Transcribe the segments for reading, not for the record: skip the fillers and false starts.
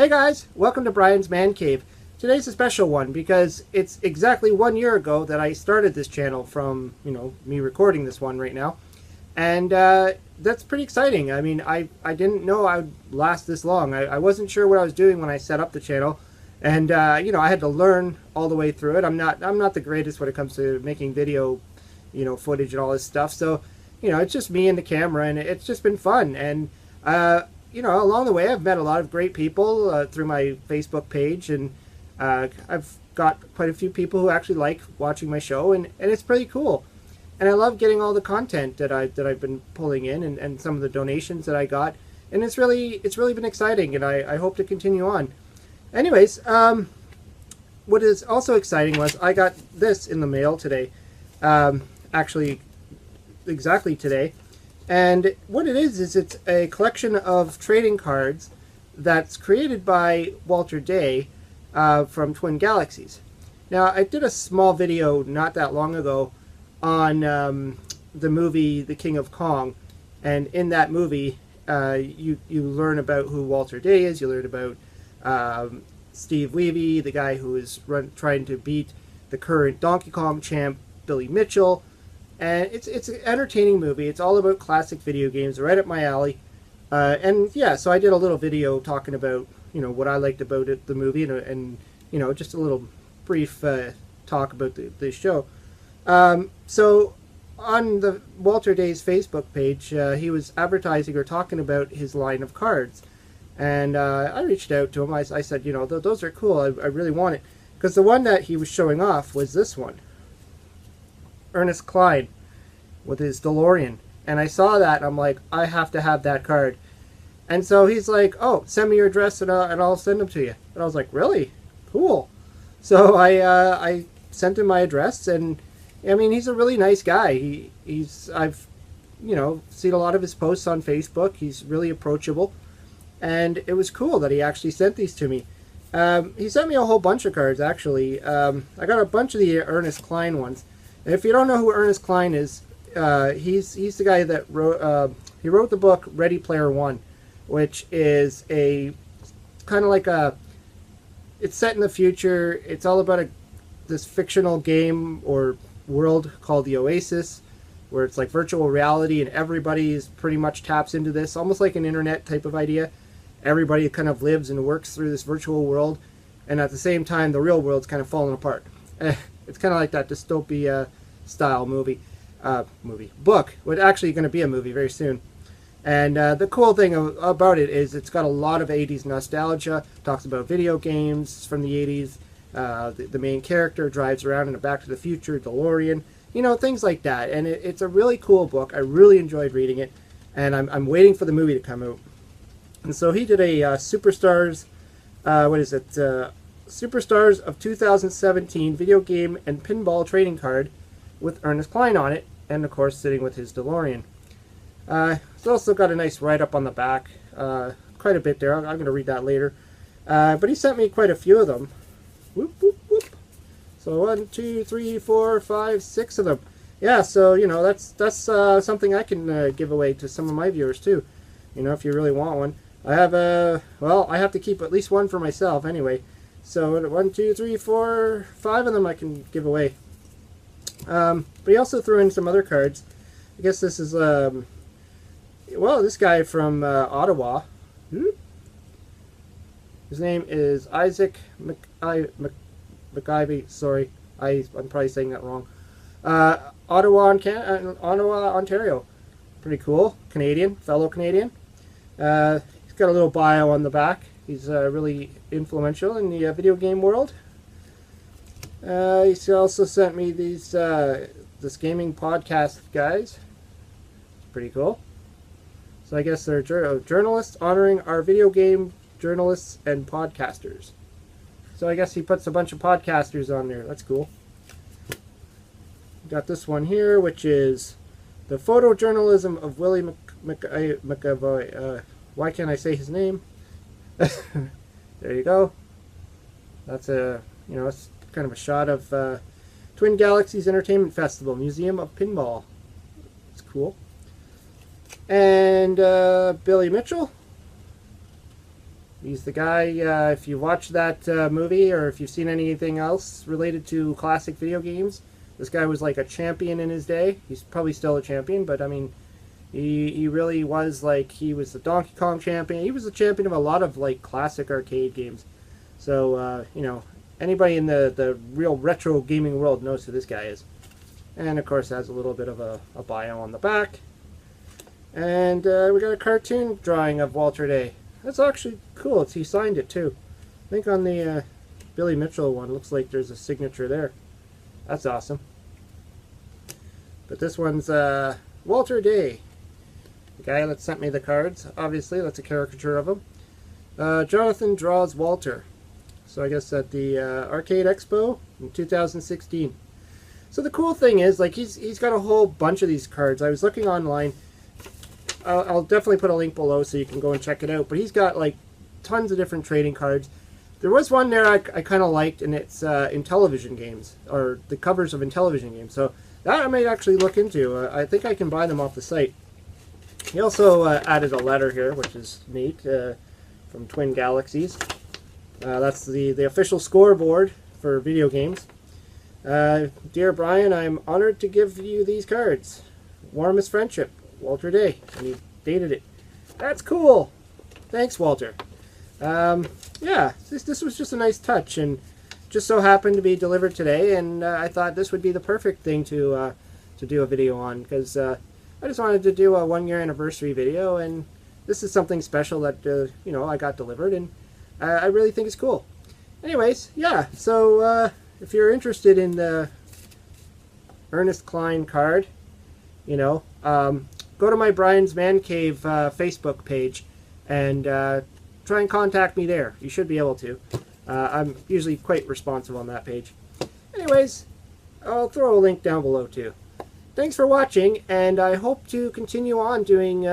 Hey guys, welcome to Brian's Man Cave. Today's a special one because it's exactly 1 year ago that I started this channel from, me recording this one right now. And that's pretty exciting. I mean, I didn't know I would last this long. I wasn't sure what I was doing when I set up the channel. And, I had to learn all the way through it. I'm not the greatest when it comes to making video, footage and all this stuff. So, it's just me and the camera, and it's just been fun. And, along the way, I've met a lot of great people through my Facebook page, and I've got quite a few people who actually like watching my show, and it's pretty cool. And I love getting all the content that I've been pulling in, and some of the donations that I got, and it's really been exciting, and I hope to continue on. Anyways, what is also exciting was I got this in the mail today, actually exactly today. And what it is it's a collection of trading cards that's created by Walter Day from Twin Galaxies. Now, I did a small video not that long ago on the movie The King of Kong, and in that movie you learn about who Walter Day is. You learn about Steve Levy, the guy who is trying to beat the current Donkey Kong champ, Billy Mitchell. And it's an entertaining movie. It's all about classic video games, right up my alley. And yeah, so I did a little video talking about, what I liked about it, the movie, and just a little brief talk about the show. So on the Walter Day's Facebook page, he was advertising or talking about his line of cards. And I reached out to him. I said, those are cool. I really want it. Because the one that he was showing off was this one. Ernest Cline with his DeLorean, and I saw that and I'm like, I have to have that card. And so he's like, oh, send me your address and I'll send them to you. And I was like, really? Cool. So I sent him my address, and I mean, he's a really nice guy. I've seen a lot of his posts on Facebook. He's really approachable, and it was cool that he actually sent these to me. He sent me a whole bunch of cards, actually. I got a bunch of the Ernest Cline ones. And if you don't know who Ernest Cline is, he's the guy that he wrote the book Ready Player One, which is a kind of like it's set in the future. It's all about this fictional game or world called the Oasis, where it's like virtual reality, and everybody is pretty much taps into this, almost like an internet type of idea. Everybody kind of lives and works through this virtual world, and at the same time, the real world's kind of falling apart. It's kind of like that dystopia style book. It's actually going to be a movie very soon. And the cool thing about it is it's got a lot of 80s nostalgia. Talks about video games from the 80s. The main character drives around in a Back to the Future DeLorean. Things like that. And it's a really cool book. I really enjoyed reading it. And I'm waiting for the movie to come out. And so he did a Superstars, Superstars of 2017 video game and pinball trading card with Ernest Cline on it, and of course sitting with his DeLorean. It's also got a nice write-up on the back, quite a bit there. I'm going to read that later. But he sent me quite a few of them. Whoop, whoop, whoop. So 1, 2, 3, 4, 5, 6 of them. Yeah, so that's something I can give away to some of my viewers too. If you really want one. I have I have to keep at least one for myself anyway. So 1, 2, 3, 4, 5 of them I can give away. But he also threw in some other cards. I guess this is this guy from Ottawa. His name is Isaac McIvy. Sorry, I'm probably saying that wrong. Ottawa, Ontario. Pretty cool. Fellow Canadian. He's got a little bio on the back. He's really influential in the video game world. He also sent me these this gaming podcast guys. Pretty cool. So I guess they're journalists honoring our video game journalists and podcasters. So I guess he puts a bunch of podcasters on there. That's cool. Got this one here, which is the photojournalism of Willie McAvoy. Why can't I say his name? There you go. That's it's kind of a shot of Twin Galaxies Entertainment Festival, Museum of Pinball. It's cool. And Billy Mitchell. He's the guy, if you watched that movie or if you've seen anything else related to classic video games, this guy was like a champion in his day. He's probably still a champion, but I mean, he really was like, he was the Donkey Kong champion. He was the champion of a lot of like classic arcade games. So, you know, anybody in the real retro gaming world knows who this guy is. And of course has a little bit of a bio on the back. And we got a cartoon drawing of Walter Day. That's actually cool. He signed it too. I think on the Billy Mitchell one, looks like there's a signature there. That's awesome. But this one's Walter Day. The guy that sent me the cards, obviously, that's a caricature of him. Jonathan draws Walter. So I guess at the Arcade Expo in 2016. So the cool thing is, like, he's got a whole bunch of these cards. I was looking online. I'll definitely put a link below so you can go and check it out. But he's got like tons of different trading cards. There was one there I kind of liked, and it's in television games, or the covers of in television games. So that I might actually look into. I think I can buy them off the site. He also added a letter here, which is neat, from Twin Galaxies. That's the official scoreboard for video games. Dear Brian, I'm honored to give you these cards. Warmest friendship, Walter Day. And he dated it. That's cool. Thanks, Walter. Yeah, this was just a nice touch, and just so happened to be delivered today, and I thought this would be the perfect thing to do a video on, because I just wanted to do a 1-year anniversary video, and this is something special that you know, I got delivered, and I really think it's cool. Anyways, yeah, so if you're interested in the Ernest Cline card, you know, go to my Brian's Man Cave Facebook page and try and contact me there. You should be able to. I'm usually quite responsive on that page. Anyways, I'll throw a link down below too. Thanks for watching, and I hope to continue on doing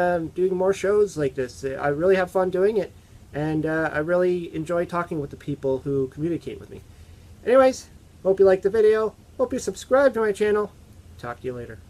more shows like this. I really have fun doing it, and I really enjoy talking with the people who communicate with me. Anyways, hope you liked the video. Hope you subscribe to my channel. Talk to you later.